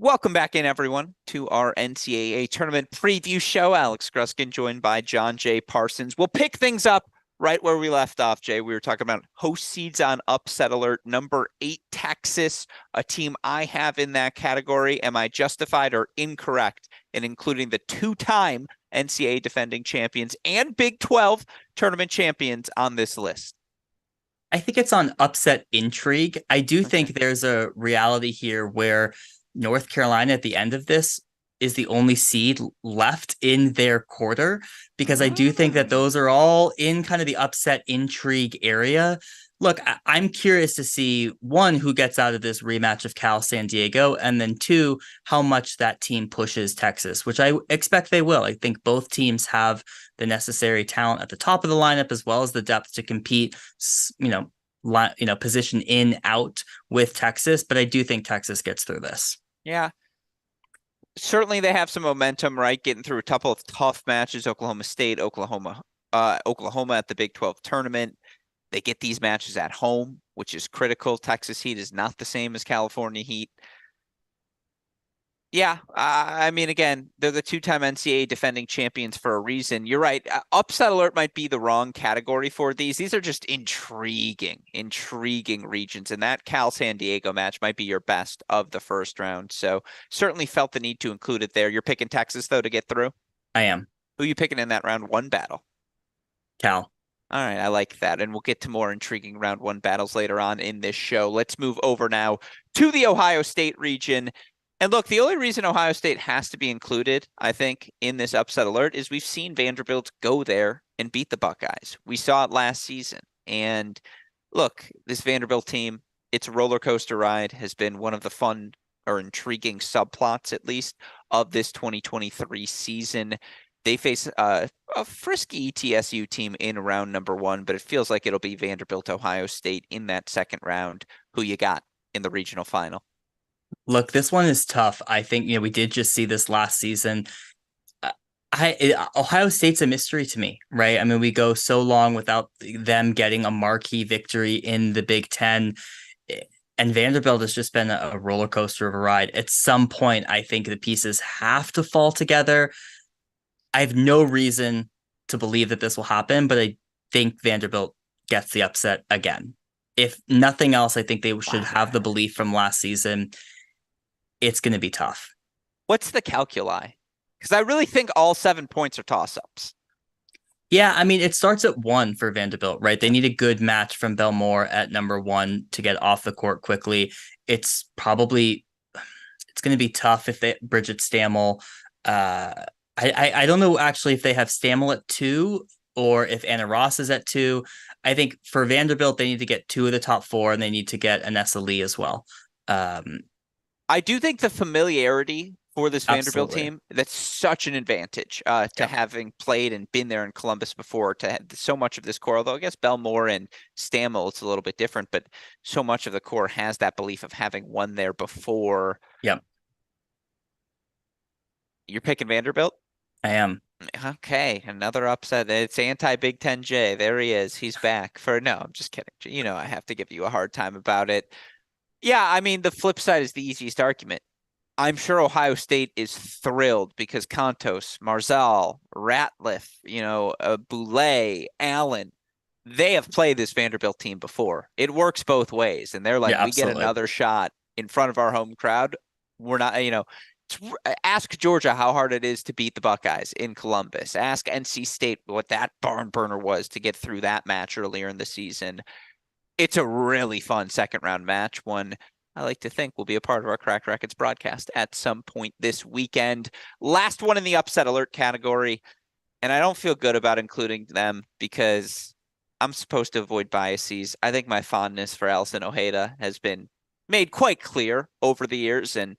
Welcome back in, everyone, to our NCAA tournament preview show. Alex Gruskin joined by John J. Parsons. We'll pick things up right where we left off, Jay. We were talking about host seeds on upset alert. Number 8, Texas, a team I have in that category. Am I justified or incorrect in including the two-time NCAA defending champions and Big 12 tournament champions on this list? I think it's on upset intrigue. I do Okay. think there's a reality here where North Carolina at the end of this is the only seed left in their quarter, because I do think that those are all in kind of the upset intrigue area. Look, I'm curious to see, one, who gets out of this rematch of Cal San Diego, and then two, how much that team pushes Texas, which I expect they will. I think both teams have the necessary talent at the top of the lineup as well as the depth to compete, position in out with Texas. But I do think Texas gets through this. Yeah. Certainly they have some momentum, right? Getting through a couple of tough matches, Oklahoma State, Oklahoma at the Big 12 tournament. They get these matches at home, which is critical. Texas Heat is not the same as California Heat. Yeah, I mean, again, they're the two-time NCAA defending champions for a reason. You're right. Upset alert might be the wrong category for these. These are just intriguing regions, and that Cal San Diego match might be your best of the first round. So certainly felt the need to include it there. You're picking Texas though to get through. I am. Who are you picking in that round one battle? Cal. All right, I like that. And we'll get to more intriguing round one battles later on in this show. Let's move over now to the Ohio State region. And look, the only reason Ohio State has to be included, I think, in this upset alert is we've seen Vanderbilt go there and beat the Buckeyes. We saw it last season. And look, this Vanderbilt team, its roller coaster ride has been one of the fun or intriguing subplots, at least, of this 2023 season. They face a frisky ETSU team in round number one, but it feels like it'll be Vanderbilt, Ohio State in that second round. Who you got in the regional final? Look, this one is tough. I think, we did just see this last season. Ohio State's a mystery to me, right? I mean, we go so long without them getting a marquee victory in the Big Ten, and Vanderbilt has just been a roller coaster of a ride. At some point, I think the pieces have to fall together. I have no reason to believe that this will happen, but I think Vanderbilt gets the upset again. If nothing else, I think they should have the Wow. belief from last season. It's going to be tough. What's the calculi? Because I really think all 7 points are toss-ups. Yeah, I mean, it starts at 1 for Vanderbilt, right? They need a good match from Belmore at number 1 to get off the court quickly. It's going to be tough if they Bridget Stammel. I don't know actually if they have Stammel at 2 or if Anna Ross is at 2. I think for Vanderbilt, they need to get 2 of the top 4, and they need to get Anessa Lee as well. I do think the familiarity for this Vanderbilt Absolutely. team, that's such an advantage to Yeah. having played and been there in Columbus before, to have so much of this core, although I guess Belmore and Stammel, it's a little bit different, but so much of the core has that belief of having won there before. Yep. You're picking Vanderbilt? I am. Okay, another upset. It's anti-Big Ten J. There he is. He's back for no, I'm just kidding. You know, I have to give you a hard time about it. Yeah, I mean, the flip side is the easiest argument. I'm sure Ohio State is thrilled because Contos, Marzal, Ratliff, Boulay, Allen, they have played this Vanderbilt team before. It works both ways. And they're like, Yeah, we get absolutely. another shot in front of our home crowd. We're not, ask Georgia how hard it is to beat the Buckeyes in Columbus. Ask NC State what that barn burner was to get through that match earlier in the season. It's a really fun second round match, one I like to think will be a part of our Cracked Racquets broadcast at some point this weekend. Last one in the upset alert category, and I don't feel good about including them because I'm supposed to avoid biases. I think my fondness for Allison Ojeda has been made quite clear over the years and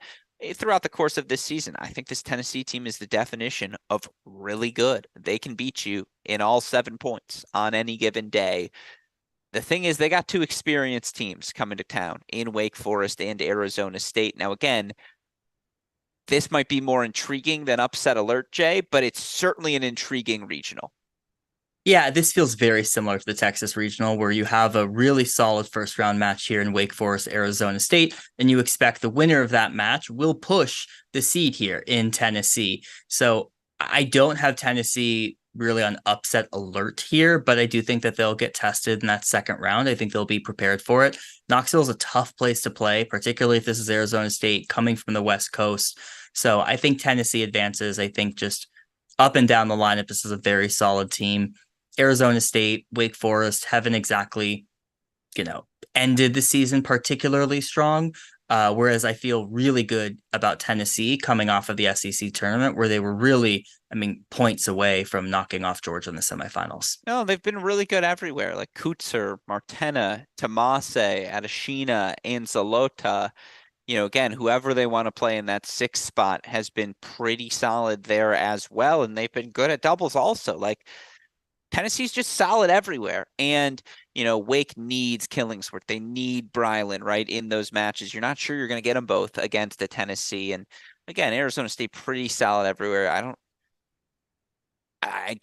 throughout the course of this season. I think this Tennessee team is the definition of really good. They can beat you in all 7 points on any given day. The thing is, they got two experienced teams coming to town in Wake Forest and Arizona State. Now, again, this might be more intriguing than upset alert, Jay, but it's certainly an intriguing regional. Yeah, this feels very similar to the Texas Regional, where you have a really solid first round match here in Wake Forest, Arizona State, and you expect the winner of that match will push the seed here in Tennessee. So I don't have Tennessee really on upset alert here, but I do think that they'll get tested in that second round. I think they'll be prepared for it. Knoxville is a tough place to play, particularly if this is Arizona State coming from the West Coast. So I think Tennessee advances. I think just up and down the lineup, this is a very solid team. Arizona State, Wake Forest haven't exactly, you know, ended the season particularly strong. Whereas I feel really good about Tennessee coming off of the SEC tournament, where they were really, I mean, points away from knocking off Georgia in the semifinals. No, they've been really good everywhere, like Kutzer, Martena, Tomase, Adeshina, and Zalota. Again, whoever they want to play in that sixth spot has been pretty solid there as well, and they've been good at doubles also. Like Tennessee's just solid everywhere. And, Wake needs Killingsworth. They need Brylan, right, in those matches. You're not sure you're going to get them both against the Tennessee. And again, Arizona State pretty solid everywhere. I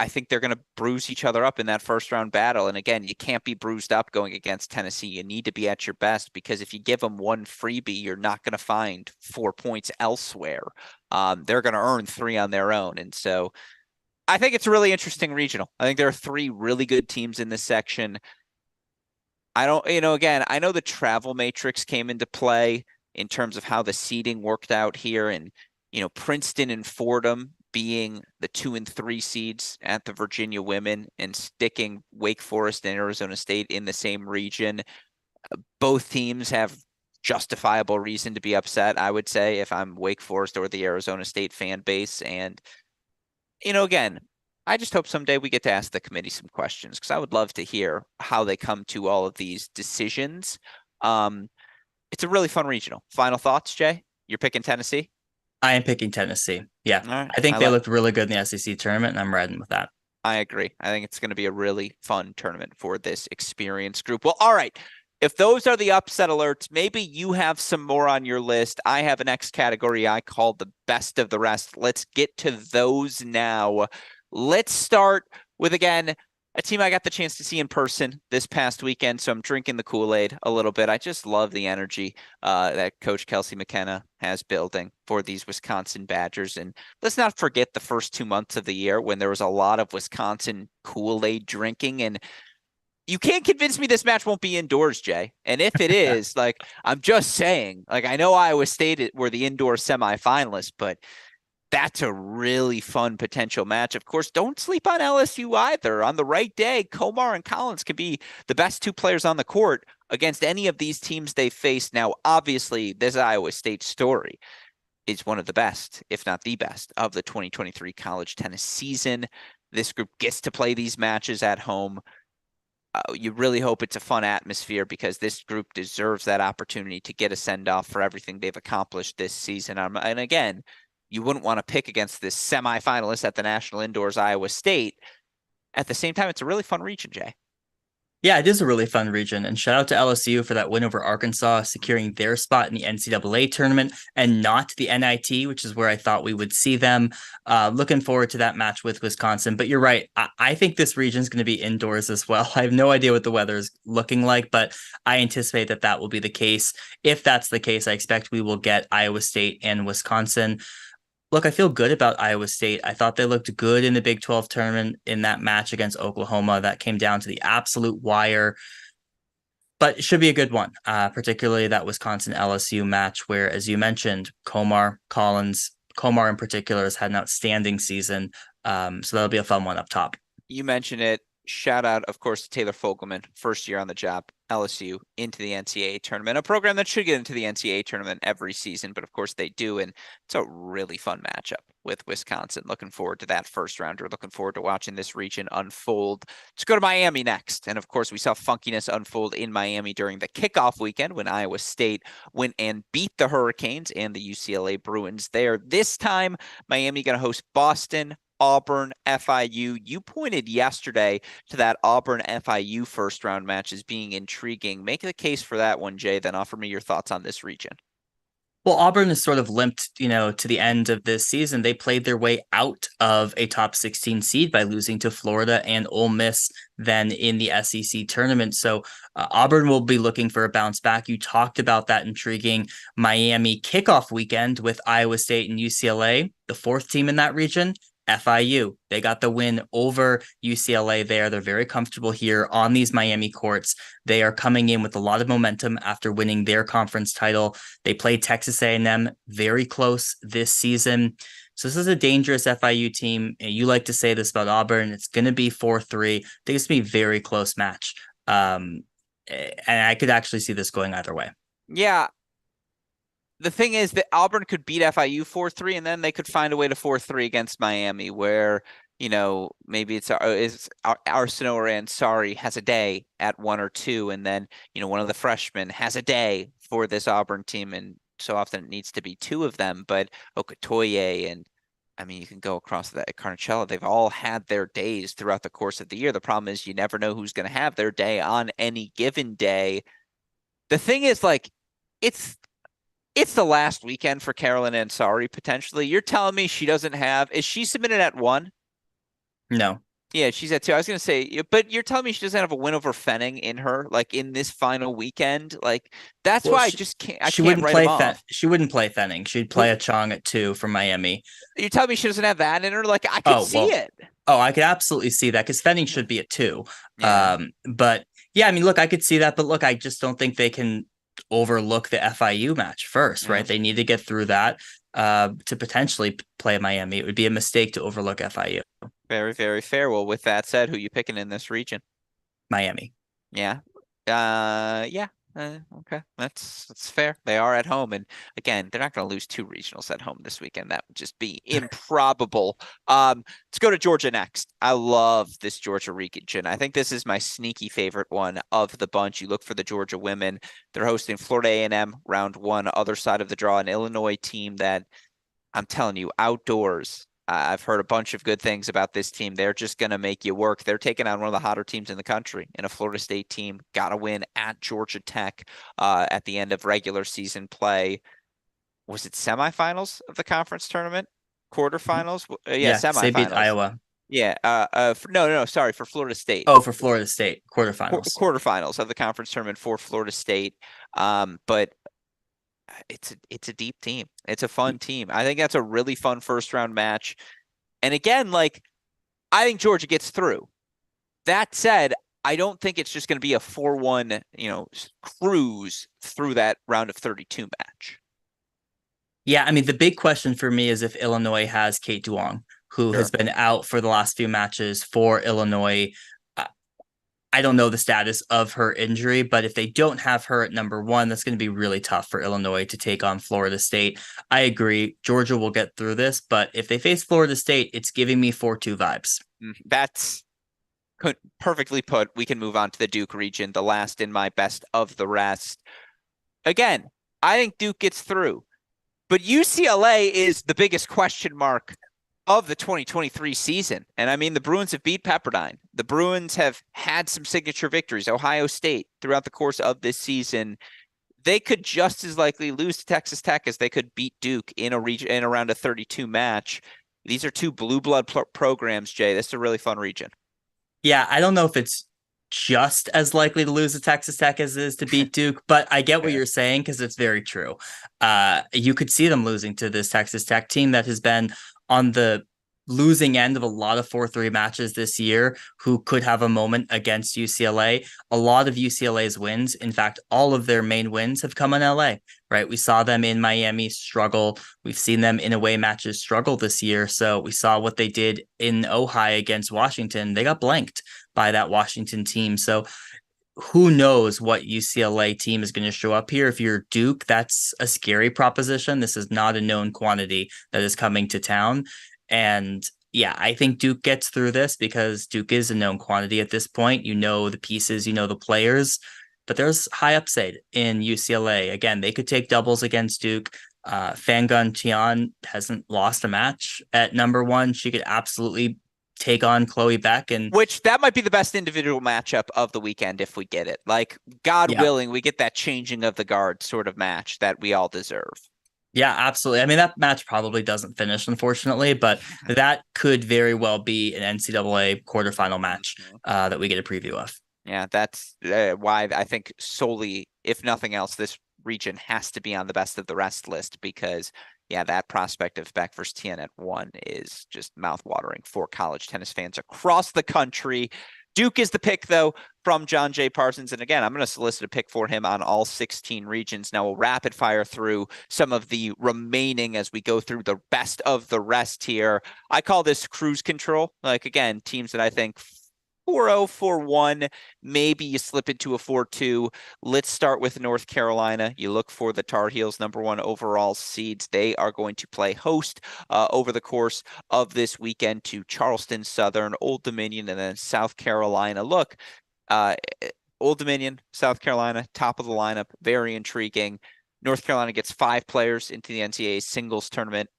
think they're going to bruise each other up in that first round battle. And again, you can't be bruised up going against Tennessee. You need to be at your best, because if you give them one freebie, you're not going to find 4 points elsewhere. They're going to earn 3 on their own. And so I think it's a really interesting regional. I think there are 3 really good teams in this section. I don't, again, I know the travel matrix came into play in terms of how the seeding worked out here, and, Princeton and Fordham being the 2 and 3 seeds at the Virginia women and sticking Wake Forest and Arizona State in the same region. Both teams have justifiable reason to be upset, I would say, if I'm Wake Forest or the Arizona State fan base. And again, I just hope someday we get to ask the committee some questions, because I would love to hear how they come to all of these decisions. It's a really fun regional. Final thoughts, Jay? You're picking Tennessee? I am picking Tennessee. Yeah, All right. I think they looked really good in the SEC tournament, and I'm riding with that. I agree. I think it's going to be a really fun tournament for this experienced group. Well, all right. If those are the upset alerts, maybe you have some more on your list. I have an X category I call the best of the rest. Let's get to those now. Let's start with, again, a team I got the chance to see in person this past weekend, so I'm drinking the Kool-Aid a little bit. I just love the energy that Coach Kelsey McKenna has building for these Wisconsin Badgers. And let's not forget the first 2 months of the year when there was a lot of Wisconsin Kool-Aid drinking. And you can't convince me this match won't be indoors, Jay. And if it is, I'm just saying, I know Iowa State were the indoor semifinalists, but that's a really fun potential match. Of course, don't sleep on LSU either. On the right day, Komar and Collins can be the best 2 players on the court against any of these teams they face. Now, obviously, this Iowa State story is one of the best, if not the best, of the 2023 college tennis season. This group gets to play these matches at home. You really hope it's a fun atmosphere, because this group deserves that opportunity to get a send-off for everything they've accomplished this season. And again, you wouldn't want to pick against this semifinalist at the National Indoors, Iowa State. At the same time, it's a really fun region, Jay. Yeah, it is a really fun region. And shout out to LSU for that win over Arkansas, securing their spot in the NCAA tournament and not the NIT, which is where I thought we would see them. Looking forward to that match with Wisconsin. But you're right. I think this region is going to be indoors as well. I have no idea what the weather is looking like, but I anticipate that that will be the case. If that's the case, I expect we will get Iowa State and Wisconsin. Look, I feel good about Iowa State. I thought they looked good in the Big 12 tournament in that match against Oklahoma. That came down to the absolute wire, but it should be a good one, particularly that Wisconsin LSU match where, as you mentioned, Collins, Komar in particular has had an outstanding season. So that'll be a fun one up top. You mentioned it. Shout out, of course, to Taylor Fogelman, first year on the job, LSU into the NCAA tournament, a program that should get into the NCAA tournament every season, but of course they do. And it's a really fun matchup with Wisconsin. Looking forward to that first rounder. Looking forward to watching this region unfold. Let's go to Miami next. And of course, we saw funkiness unfold in Miami during the kickoff weekend when Iowa State went and beat the Hurricanes and the UCLA Bruins there. This time, Miami going to host Boston, Auburn, FIU. You pointed yesterday to that Auburn FIU first round match as being intriguing. Make the case for that one, Jay, then offer me your thoughts on this region. Well, Auburn is sort of limped, to the end of this season. They played their way out of a top 16 seed by losing to Florida and Ole Miss then in the SEC tournament. So Auburn will be looking for a bounce back. You talked about that intriguing Miami kickoff weekend with Iowa State and UCLA, the fourth team in that region. FIU. They got the win over UCLA there. They're very comfortable here on these Miami courts. They are coming in with a lot of momentum after winning their conference title. They played Texas A&M very close this season. So this is a dangerous FIU team. You like to say this about Auburn. It's going to be 4-3. I think it's going to be a very close match. And I could actually see this going either way. Yeah. The thing is that Auburn could beat FIU 4-3, and then they could find a way to 4-3 against Miami, where, maybe it's Arsenault or Ansari has a day at 1 or 2, and then, one of the freshmen has a day for this Auburn team, and so often it needs to be 2 of them. But Okotoye and, I mean, you can go across that Carnicella. They've all had their days throughout the course of the year. The problem is you never know who's going to have their day on any given day. The thing is, like, it's the last weekend for Carolyn Ansari, potentially. You're telling me she doesn't have... Is she submitted at 1? No. Yeah, she's at 2. I was going to say, but you're telling me she doesn't have a win over Fenning in her, like, in this final weekend? Like, that's why I just can't... I can't write them off. She wouldn't play Fenning. She'd play a Chong at 2 from Miami. You're telling me she doesn't have that in her? Like, I could see it. Oh, I could absolutely see that, because Fenning should be at 2. Yeah. But, yeah, I mean, look, I could see that. But, look, I just don't think they can overlook the FIU match first, right? They need to get through that to potentially play Miami. It would be a mistake to overlook FIU. Very, very fair. Well, with that said, who you picking in this region? Miami. Yeah. Yeah. Okay. That's fair. They are at home. And again, they're not going to lose 2 regionals at home this weekend. That would just be improbable. Let's go to Georgia next. I love this Georgia region. I think this is my sneaky favorite one of the bunch. You look for the Georgia women. They're hosting Florida A&M round 1, other side of the draw, an Illinois team that, I'm telling you, outdoors. I've heard a bunch of good things about this team. They're just going to make you work. They're taking on one of the hotter teams in the country, in a Florida State team. Got a win at Georgia Tech at the end of regular season play. Was it semifinals of the conference tournament? Quarterfinals? Yeah, semifinals. They beat Iowa. Yeah. No, sorry, for Florida State. Oh, for Florida State. Quarterfinals. Quarterfinals of the conference tournament for Florida State. But it's a deep team. It's a fun team. I think that's a really fun first round match. And again, like, I think Georgia gets through. That said, I don't think it's just going to be a 4-1, cruise through that round of 32 match. Yeah, I mean, the big question for me is if Illinois has Kate Duong, who has been out for the last few matches for Illinois. I don't know the status of her injury, but if they don't have her at number 1, that's going to be really tough for Illinois to take on Florida State. I agree. Georgia will get through this, but if they face Florida State, it's giving me 4-2 vibes. That's perfectly put. We can move on to the Duke region, the last in my best of the rest. Again, I think Duke gets through, but UCLA is the biggest question mark of the 2023 season. And I mean, the Bruins have beat Pepperdine. The Bruins have had some signature victories, Ohio State, throughout the course of this season. They could just as likely lose to Texas Tech as they could beat Duke in around a 32 match. These are 2 blue blood programs, Jay. This is a really fun region. Yeah, I don't know if it's just as likely to lose to Texas Tech as it is to beat Duke, but I get what you're saying, because it's very true. You could see them losing to this Texas Tech team that has been on the losing end of a lot of 4-3 matches this year, who could have a moment against UCLA. A lot of UCLA's wins, in fact, all of their main wins have come in LA, right? We saw them in Miami struggle. We've seen them in away matches struggle this year. So we saw what they did in Ojai against Washington. They got blanked by that Washington team. So who knows what UCLA team is going to show up here. If you're Duke, that's a scary proposition. This is not a known quantity that is coming to town. And yeah, I think Duke gets through this because Duke is a known quantity at this point. You know the pieces, you know the players, but there's high upside in UCLA. Again, they could take doubles against Duke. Fangun Tian hasn't lost a match at number 1. She could absolutely take on Chloe Beck, and which that might be the best individual matchup of the weekend if we get it. Like, God willing, we get that changing of the guard sort of match that we all deserve. Yeah, absolutely. I mean, that match probably doesn't finish, unfortunately, but that could very well be an NCAA quarterfinal match Mhm. that we get a preview of. Yeah, that's why I think solely, if nothing else, this region has to be on the best of the rest list because, yeah, that prospect of Beck versus Tien at 1 is just mouthwatering for college tennis fans across the country. Duke is the pick, though, from John J. Parsons. And again, I'm going to solicit a pick for him on all 16 regions. Now we'll rapid fire through some of the remaining as we go through the best of the rest here. I call this cruise control. Like, again, teams that I think 4-0, 4-1. Maybe you slip into a 4-2. Let's start with North Carolina. You look for the Tar Heels, #1 overall seeds. They are going to play host over the course of this weekend to Charleston Southern, Old Dominion, and then South Carolina. Look, uh, Old Dominion, South Carolina, top of the lineup, very intriguing. North Carolina gets 5 players into the NCAA singles tournament.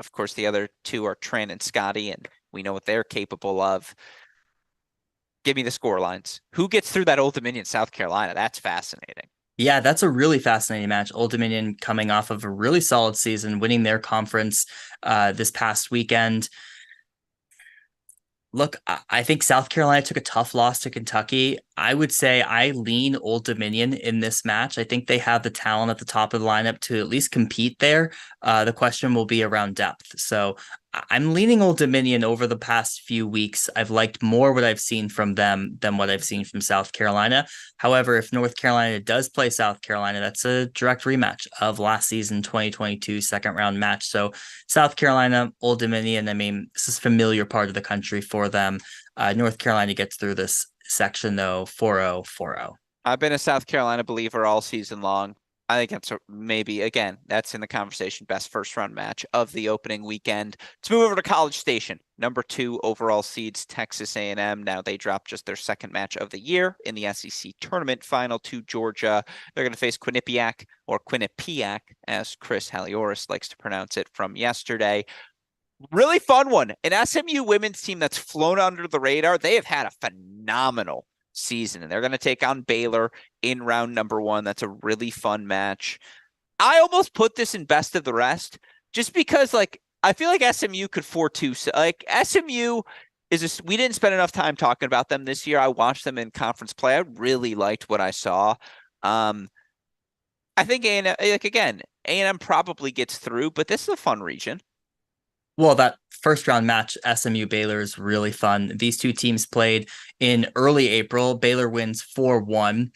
Of course, the other 2 are Tran and Scotty, and we know what they're capable of. Give me the score lines. Who gets through that Old Dominion, South Carolina? That's fascinating. Yeah, that's a really fascinating match. Old Dominion coming off of a really solid season, winning their conference this past weekend. Look, I think South Carolina took a tough loss to Kentucky. I would say I lean Old Dominion in this match. I think they have the talent at the top of the lineup to at least compete there. The question will be around depth. So I'm leaning Old Dominion over the past few weeks. I've liked more what I've seen from them than what I've seen from South Carolina. However, if North Carolina does play South Carolina, that's a direct rematch of last season 2022 second round match. So South Carolina, Old Dominion, I mean, this is a familiar part of the country for them. North Carolina gets through this section though 4-0, 4-0. I've been a South Carolina believer all season long. I think that's maybe, again, that's in the conversation. Best first round match of the opening weekend. Let's move over to College Station. #2 overall seeds, Texas A&M. Now they dropped just their second match of the year in the SEC tournament final to Georgia. They're going to face Quinnipiac, or Quinnipiac, as Chris Halioris likes to pronounce it, from yesterday. Really fun one. An SMU women's team that's flown under the radar. They have had a phenomenal season, and they're going to take on Baylor in round #1. That's a really fun match. I almost put this in best of the rest just because, like, I feel like SMU could 4-2. Like, SMU is we didn't spend enough time talking about them this year. I watched them in conference play. I really liked what I saw. I think A&M, like, again, A&M probably gets through, but this is a fun region. Well, that first round match, SMU Baylor, is really fun. These two teams played in early April. Baylor wins 4-1.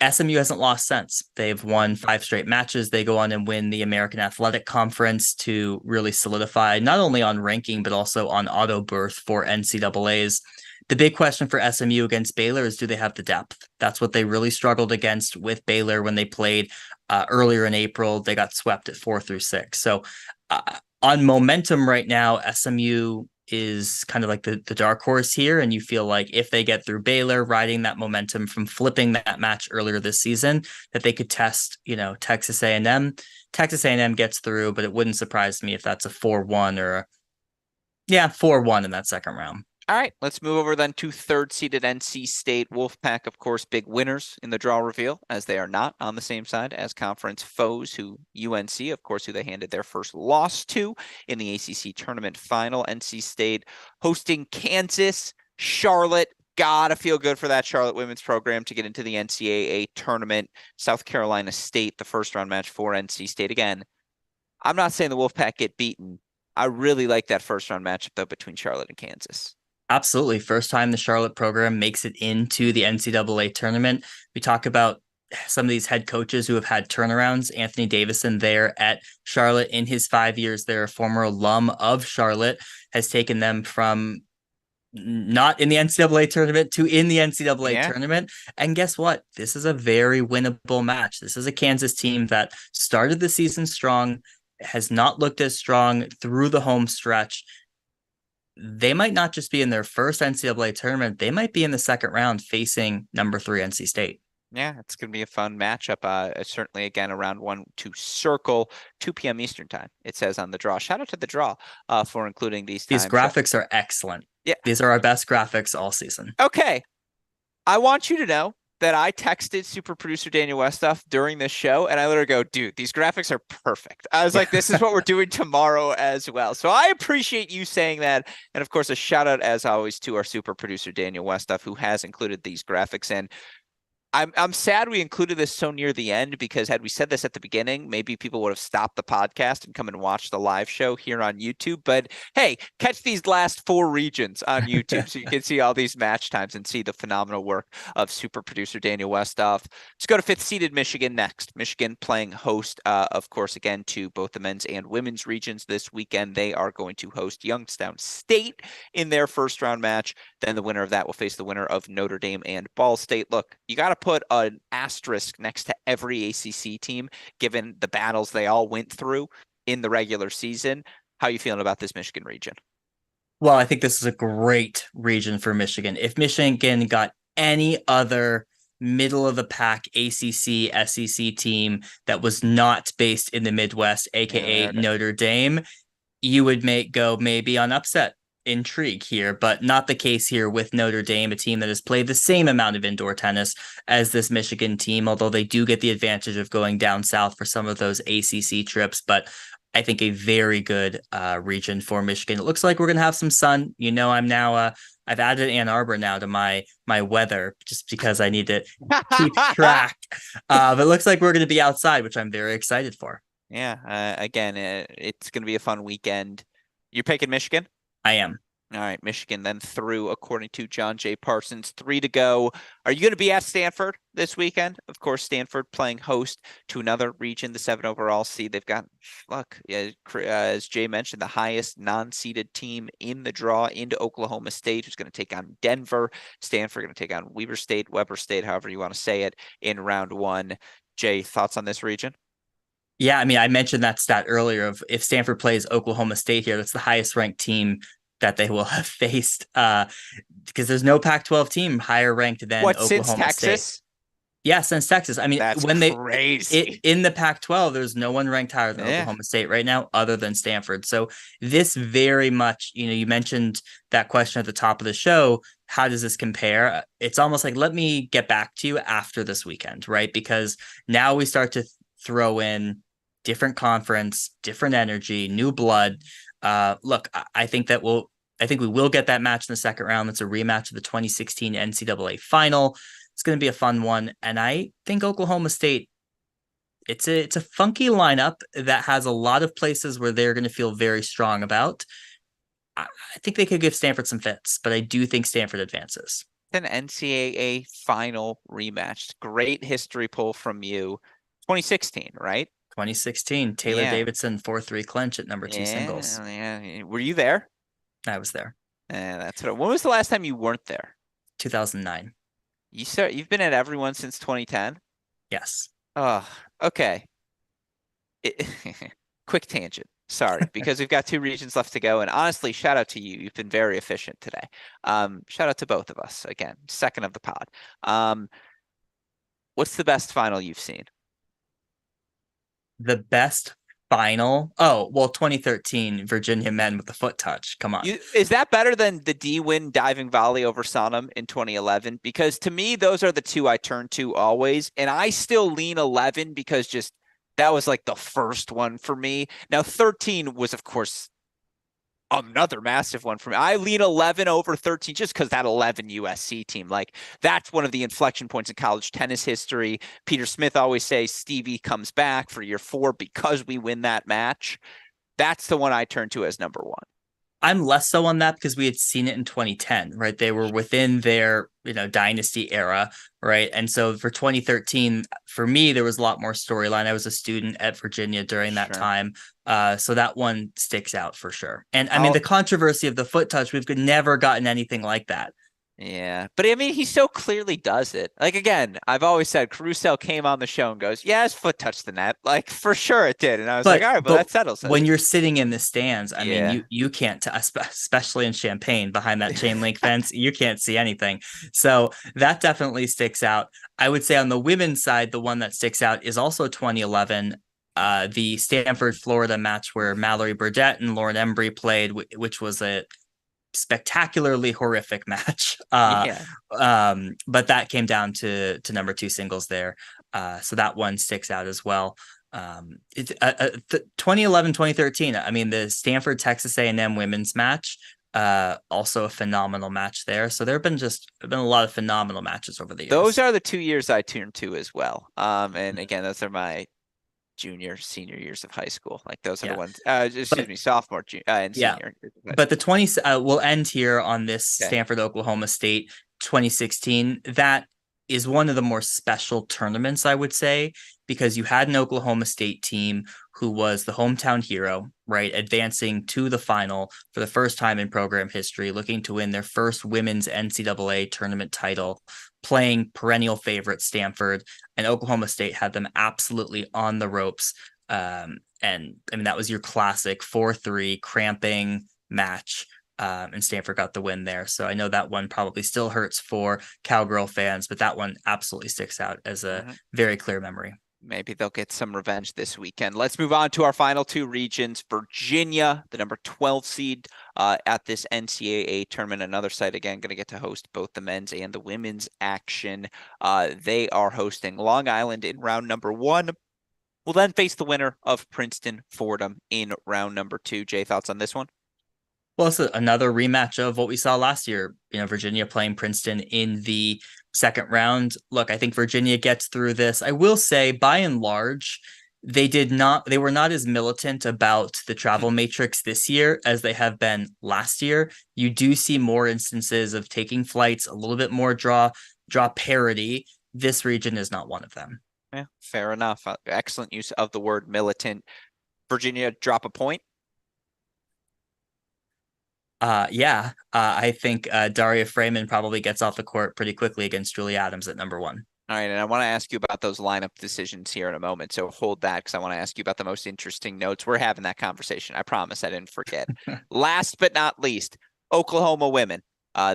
SMU hasn't lost since. They've won 5 straight matches. They go on and win the American Athletic Conference to really solidify not only on ranking, but also on auto berth for NCAAs. The big question for SMU against Baylor is, do they have the depth? That's what they really struggled against with Baylor when they played earlier in April. They got swept at 4-6. So on momentum right now, SMU is kind of like the dark horse here. And you feel like if they get through Baylor, riding that momentum from flipping that match earlier this season, that they could test, Texas A&M. Texas A&M gets through, but it wouldn't surprise me if that's a 4-1 or 4-1 in that second round. All right, let's move over then to third-seeded NC State. Wolfpack, of course, big winners in the draw reveal, as they are not on the same side as conference foes, who UNC, of course, who they handed their first loss to in the ACC tournament final. NC State hosting Kansas, Charlotte. Gotta feel good for that Charlotte women's program to get into the NCAA tournament. South Carolina State, the first-round match for NC State. Again, I'm not saying the Wolfpack get beaten. I really like that first-round matchup, though, between Charlotte and Kansas. Absolutely. First time the Charlotte program makes it into the NCAA tournament. We talk about some of these head coaches who have had turnarounds. Anthony Davison there at Charlotte in his 5 years there, a former alum of Charlotte, has taken them from not in the NCAA tournament to in the NCAA tournament. And guess what? This is a very winnable match. This is a Kansas team that started the season strong, has not looked as strong through the home stretch. They might not just be in their first NCAA tournament. They might be in the second round facing #3 NC State. Yeah, it's going to be a fun matchup. Certainly, again, around 1 to circle, 2 p.m. Eastern time, it says on the draw. Shout out to the draw for including these times. These graphics are excellent. Yeah. These are our best graphics all season. Okay. I want you to know that I texted super producer Daniel Westoff during this show, and I literally go, dude, these graphics are perfect. I was like, this is what we're doing tomorrow as well. So I appreciate you saying that. And of course, a shout out as always to our super producer Daniel Westoff, who has included these graphics in. I'm sad we included this so near the end, because had we said this at the beginning, maybe people would have stopped the podcast and come and watch the live show here on YouTube. But hey, catch these last 4 regions on YouTube so you can see all these match times and see the phenomenal work of super producer Daniel Westoff. Let's go to 5th seeded Michigan next. Michigan playing host, of course, again, to both the men's and women's regions this weekend. They are going to host Youngstown State in their first round match. Then the winner of that will face the winner of Notre Dame and Ball State. Look, you got to put an asterisk next to every ACC team, given the battles they all went through in the regular season. How are you feeling about this Michigan region? Well, I think this is a great region for Michigan. If Michigan got any other middle of the pack ACC, SEC team that was not based in the Midwest, aka Notre Dame, you would go maybe on upset intrigue here, but not the case here with Notre Dame, a team that has played the same amount of indoor tennis as this Michigan team, although they do get the advantage of going down south for some of those ACC trips. But I think a very good region for Michigan. It looks like we're going to have some sun. I'm now I've added Ann Arbor now to my weather, just because I need to keep track. But it looks like we're going to be outside, which I'm very excited for. Yeah, again, it's going to be a fun weekend. You're picking Michigan? I am. All right, Michigan then through, according to John J. Parsons, 3 to go. Are you going to be at Stanford this weekend? Of course, Stanford playing host to another region, the 7 overall seed. They've got, as Jay mentioned, the highest non-seeded team in the draw into Oklahoma State, who's going to take on Denver. Stanford going to take on Weber State, however you want to say it, in round 1. Jay, thoughts on this region? Yeah, I mean, I mentioned that stat earlier of if Stanford plays Oklahoma State here, that's the highest ranked team that they will have faced, because there's no Pac-12 team higher ranked than Oklahoma since Texas? State. Yeah, since Texas. I mean, that's crazy. In the Pac-12, there's no one ranked higher than Oklahoma State right now, other than Stanford. So this very much, you mentioned that question at the top of the show. How does this compare? It's almost like, let me get back to you after this weekend, right? Because now we start to throw in different conference, different energy, new blood. Look, I think we will get that match in the second round. That's a rematch of the 2016 NCAA final. It's going to be a fun one. And I think Oklahoma State, it's a funky lineup that has a lot of places where they're going to feel very strong about. I think they could give Stanford some fits, but I do think Stanford advances. An NCAA final rematch. Great history pull from you. 2016, right? 2016, Taylor Davidson 4-3 clinch at number 2 singles. Yeah. Were you there? I was there. That's what. When was the last time you weren't there? 2009. You've been at everyone since 2010? Yes. Oh, okay. Quick tangent. Sorry, because we've got 2 regions left to go. And honestly, shout out to you. You've been very efficient today. Shout out to both of us. Again, second of the pod. What's the best final you've seen? The best final? Oh, well, 2013 Virginia men with the foot touch. Come on. Is that better than the D-Win diving volley over Sonam in 2011? Because to me, those are the 2 I turn to always. And I still lean 11 because just that was like the first one for me. Now, 13 was, of course, another massive one for me. I lean 11 over 13 just because that 11 USC team, like that's one of the inflection points in college tennis history. Peter Smith always says Stevie comes back for year 4 because we win that match. That's the one I turn to as number 1. I'm less so on that because we had seen it in 2010, right? They were within their, dynasty era, right? And so for 2013, for me, there was a lot more storyline. I was a student at Virginia during that time. So that one sticks out for sure. And I mean, the controversy of the foot touch, we've never gotten anything like that. Yeah, but I mean, he so clearly does it. Like, again, I've always said Caruso came on the show and goes, yeah, his foot touched the net. Like, for sure it did. And I was like, all right, but that settles it. When you're sitting in the stands, I mean, you can't, especially in Champaign behind that chain link fence, you can't see anything. So that definitely sticks out. I would say on the women's side, the one that sticks out is also 2011, the Stanford, Florida match where Mallory Burdett and Lauren Embry played, which was a spectacularly horrific match. Yeah. But that came down to number two singles there. So that one sticks out as well. 2011, 2013. I mean, the Stanford Texas A&M women's match, also a phenomenal match there. So there have been a lot of phenomenal matches over the Those years. are the 2 years I turned to as well. And again, those are my junior, senior years of high school. Like those are the Yeah, ones. Excuse but me, sophomore, and yeah, senior years of high but the school. 20 we'll end here on this Okay. Stanford Oklahoma State 2016. That is one of the more special tournaments, I would say, because you had an Oklahoma State team who was the hometown hero, right, advancing to the final for the first time in program history, looking to win their first women's NCAA tournament title, playing perennial favorite Stanford, and Oklahoma State had them absolutely on the ropes. And I mean, that was your classic 4-3 cramping match. And Stanford got the win there. So I know that one probably still hurts for Cowgirl fans, but that one absolutely sticks out as a Mhm. very clear memory. Maybe they'll get some revenge this weekend. Let's move on to our final two regions. Virginia, the number 12 seed at this NCAA tournament. Another site, again, going to get to host both the men's and the women's action. They are hosting Long Island in round number one. We'll then face the winner of Princeton Fordham in round number two. Jay, thoughts on this one? Well, it's another rematch of what we saw last year. Virginia playing Princeton in the second round. Look, I think Virginia gets through this. I will say, by and large, they were not as militant about the travel matrix this year as they have been last year. You do see more instances of taking flights, a little bit more draw parity. This region is not one of them. Yeah, fair enough. Excellent use of the word militant. Virginia drop a point. Yeah, I think Daria Freeman probably gets off the court pretty quickly against Julie Adams at number one. All right, and I want to ask you about those lineup decisions here in a moment. So hold that because I want to ask you about the most interesting notes. We're having that conversation. I promise I didn't forget. Last but not least, Oklahoma women.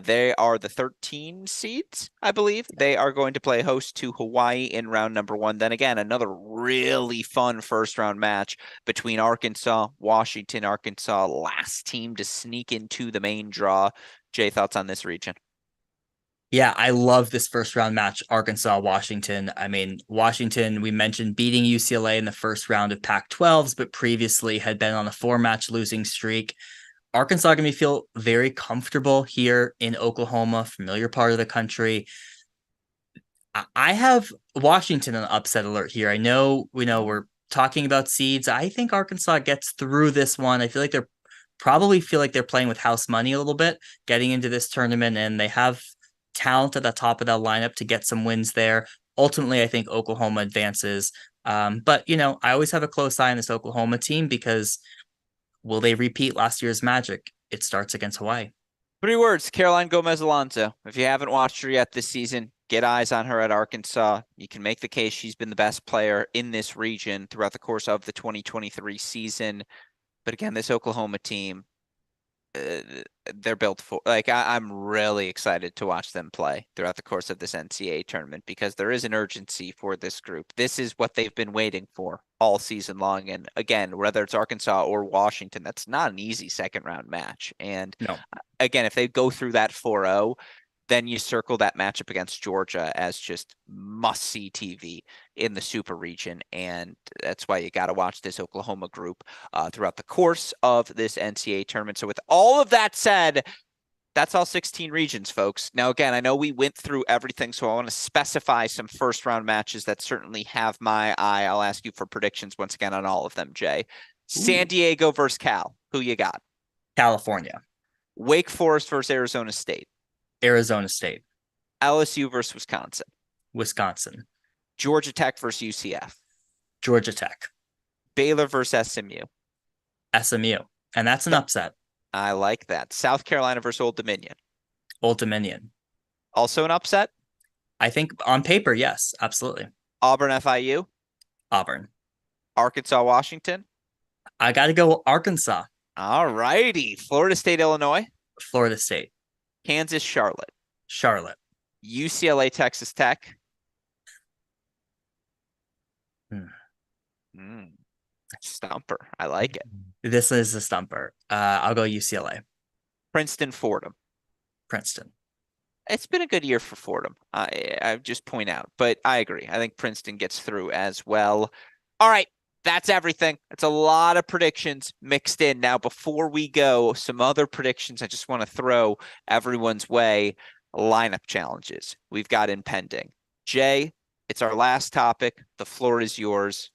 They are the 13 seeds, I believe. They are going to play host to Hawaii in round number one. Then again, another really fun first round match between Arkansas, Washington, Arkansas, last team to sneak into the main draw. Jay, thoughts on this region? Yeah, I love this first round match, Arkansas, Washington. I mean, Washington, we mentioned beating UCLA in the first round of Pac 12s, but previously had been on a 4 match losing streak. Arkansas going to feel very comfortable here in Oklahoma, familiar part of the country. I have Washington on upset alert here. I know we're talking about seeds. I think Arkansas gets through this one. I feel like they're playing with house money a little bit getting into this tournament, and they have talent at the top of that lineup to get some wins there. Ultimately, I think Oklahoma advances. But I always have a close eye on this Oklahoma team because will they repeat last year's magic? It starts against Hawaii. Three words, Caroline Gomez Alonso. If you haven't watched her yet this season, get eyes on her at Arkansas. You can make the case she's been the best player in this region throughout the course of the 2023 season. But again, this Oklahoma team, uh, they're built for I'm really excited to watch them play throughout the course of this NCAA tournament because there is an urgency for this group. This is what they've been waiting for all season long. And again, whether it's Arkansas or Washington, that's not an easy second round match. And No, again, if they go through that 4-0, then you circle that matchup against Georgia as just must-see TV in the super region. And that's why you got to watch this Oklahoma group throughout the course of this NCAA tournament. So with all of that said, that's all 16 regions, folks. Now, again, I know we went through everything, so I want to specify some first-round matches that certainly have my eye. I'll ask you for predictions once again on all of them, Jay. San ooh, Diego versus Cal. Who you got? California, Wake Forest versus Arizona State. Arizona State, LSU versus Wisconsin. Wisconsin, Georgia Tech versus UCF. Georgia Tech, Baylor versus SMU. SMU, and that's an upset. I like that. South Carolina versus Old Dominion. Old Dominion. Also an upset. I think on paper, yes, absolutely. Auburn FIU. Auburn. Arkansas Washington. I got to go Arkansas, All righty. Florida State Illinois. Florida State, Kansas Charlotte. Charlotte. UCLA Texas Tech. Hmm. Mm, Stumper. I like it. This is a stumper. I'll go UCLA. Princeton, Fordham. Princeton. It's been a good year for Fordham. I just point out, but I agree. I think Princeton gets through as well. All right, that's everything. It's a lot of predictions mixed in. Now, before we go, some other predictions I just want to throw everyone's way. Lineup challenges we've got impending. Jay, it's our last topic. The floor is yours.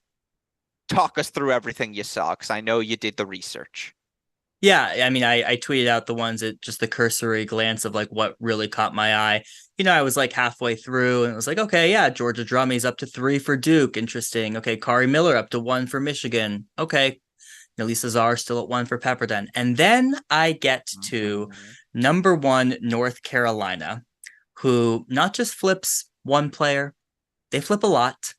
Talk us through everything you saw, because I know you did the research. Yeah, I mean, I tweeted out the ones at just the cursory glance of like what really caught my eye. I was like halfway through and it was like, okay, yeah, Georgia Drummy's up to 3 for Duke. Interesting. Okay, Kari Miller up to 1 for Michigan. Okay. Lisa Czar still at 1 for Pepperdine. And then I get to number 1, North Carolina, who not just flips one player, they flip a lot.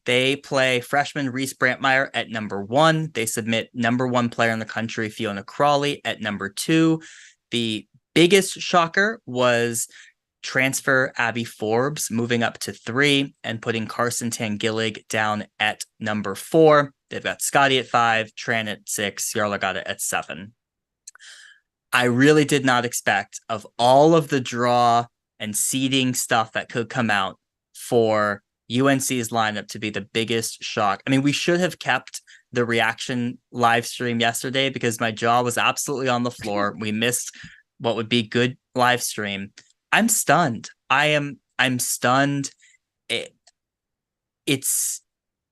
They play freshman Reese Brantmeyer at number 1. They submit number 1 player in the country, Fiona Crawley, at number 2. The biggest shocker was transfer Abby Forbes moving up to 3 and putting Carson Tangillig down at number 4. They've got Scotty at 5, Tran at 6, Yarlagata at 7. I really did not expect, of all of the draw and seeding stuff that could come out, for UNC's lineup to be the biggest shock. I mean, we should have kept the reaction live stream yesterday because my jaw was absolutely on the floor. We missed what would be good live stream. I'm stunned. I'm stunned. It's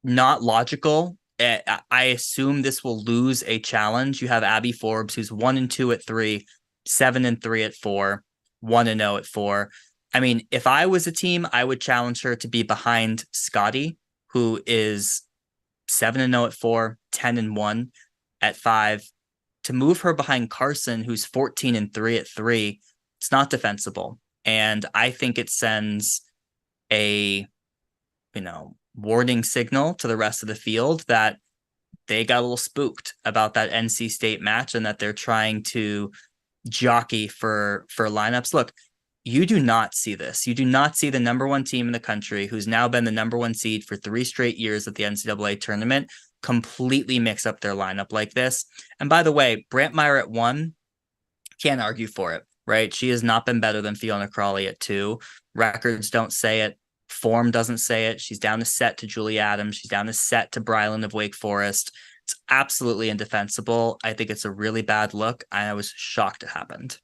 not logical. I assume this will lose a challenge. You have Abby Forbes, who's 1-2 at 3, 7-3 at 4, 1-0 at 4. I mean, if I was a team, I would challenge her to be behind Scotty, who is 7-0 at 4, 10-1 at 5. To move her behind Carson, who's 14-3 at 3, it's not defensible. And I think it sends a, warning signal to the rest of the field that they got a little spooked about that NC State match and that they're trying to jockey for lineups. Look, you do not see this. You do not see the number 1 team in the country, who's now been the number 1 seed for 3 straight years at the NCAA tournament, completely mix up their lineup like this. And by the way, Brantmeyer at 1, can't argue for it, right? She has not been better than Fiona Crawley at 2. Records don't say it. Form doesn't say it. She's down a set to Julie Adams. She's down a set to Bryland of Wake Forest. It's absolutely indefensible. I think it's a really bad look. I was shocked it happened.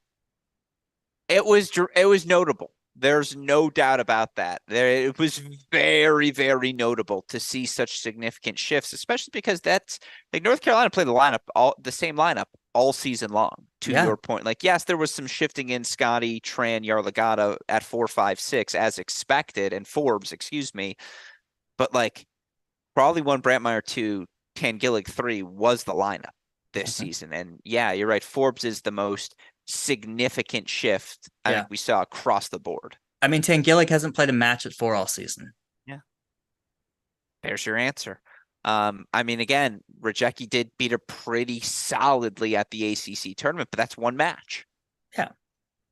It was notable. There's no doubt about that. It was very, very notable to see such significant shifts, especially because that's like North Carolina played the same lineup all season long. To your point, like, yes, there was some shifting in Scotty, Tran, Yarlagata at 4, 5, 6 as expected, and Forbes, excuse me, but like probably 1, Brantmeyer 2, Tangillig 3 was the lineup this season. And yeah, you're right. Forbes is the most significant shift I think we saw across the board. I mean, Tangillig hasn't played a match at 4 all season. Yeah. There's your answer. I mean, again, Rajecki did beat her pretty solidly at the ACC tournament, but that's 1 match. Yeah.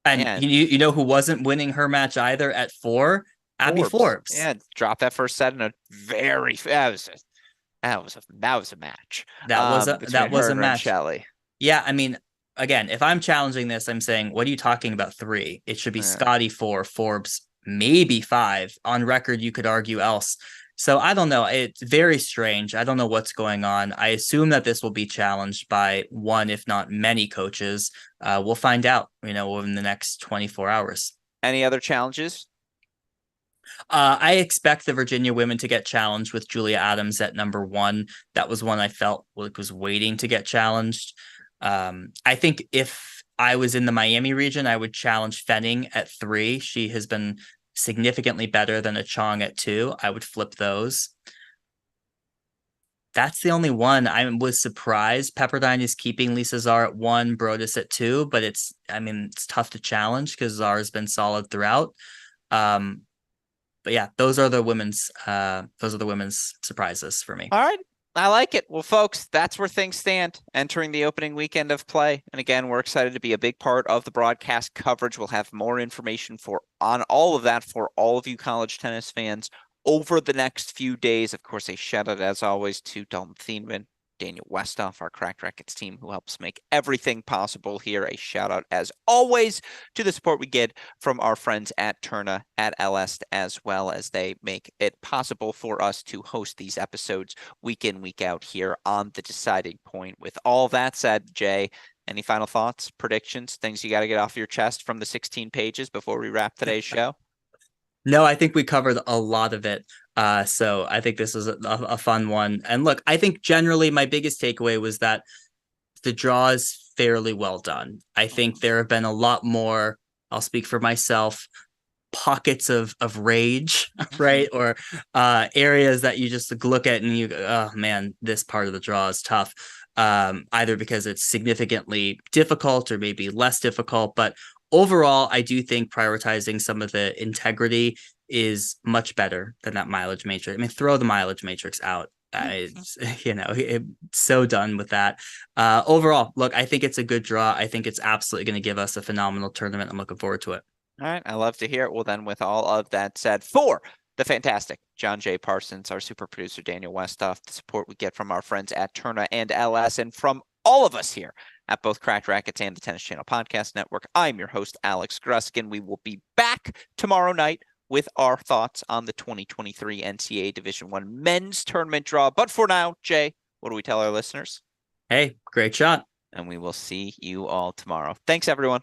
And you know who wasn't winning her match either at 4? Abby Forbes. Yeah, dropped that first set in a very that was a match. That was a match. Shelley. Yeah, I mean, again, if I'm challenging this, I'm saying, what are you talking about 3? It should be Scotty 4, Forbes maybe 5. On record, you could argue Ellesse. So I don't know. It's very strange. I don't know what's going on. I assume that this will be challenged by one, if not many coaches. We'll find out, within the next 24 hours. Any other challenges? I expect the Virginia women to get challenged with Julia Adams at number 1. That was one I felt was waiting to get challenged. I think if I was in the Miami region, I would challenge Fenning at 3. She has been significantly better than a Chong at 2. I would flip those. That's the only one. I was surprised. Pepperdine is keeping Lisa Czar at 1, Brodus at 2, but it's tough to challenge because Czar has been solid throughout. But yeah, those are the women's surprises for me. All right. I like it. Well, folks, that's where things stand entering the opening weekend of play. And again, we're excited to be a big part of the broadcast coverage. We'll have more information on all of that for all of you college tennis fans over the next few days. Of course, a shout out, as always, to Dalton Thieneman Daniel Westoff, our Cracked Racquets team, who helps make everything possible here. A shout out, as always, to the support we get from our friends at Tourna, at Ellesse, as well as they make it possible for us to host these episodes week in, week out here on The Deciding Point. With all that said, Jay, any final thoughts, predictions, things you got to get off your chest from the 16 pages before we wrap today's show? No, I think we covered a lot of it. So I think this was a fun one. And look, I think generally my biggest takeaway was that the draw is fairly well done. I think there have been a lot more, I'll speak for myself, pockets of rage, right? Or areas that you just look at and you go, oh man, this part of the draw is tough. Either because it's significantly difficult or maybe less difficult. But overall, I do think prioritizing some of the integrity is much better than that mileage matrix. I mean, throw the mileage matrix out. It's so done with that. Overall, look, I think it's a good draw. I think it's absolutely going to give us a phenomenal tournament. I'm looking forward to it. All right, I love to hear it. Well, then, with all of that said, for the fantastic John J. Parsons, our super producer Daniel Westoff, the support we get from our friends at Tourna and Ellesse, and from all of us here at both Cracked Racquets and the Tennis Channel Podcast Network, I'm your host, Alex Gruskin. We will be back tomorrow night with our thoughts on the 2023 NCAA Division I men's tournament draw. But for now, Jay, what do we tell our listeners? Hey, great shot. And we will see you all tomorrow. Thanks, everyone.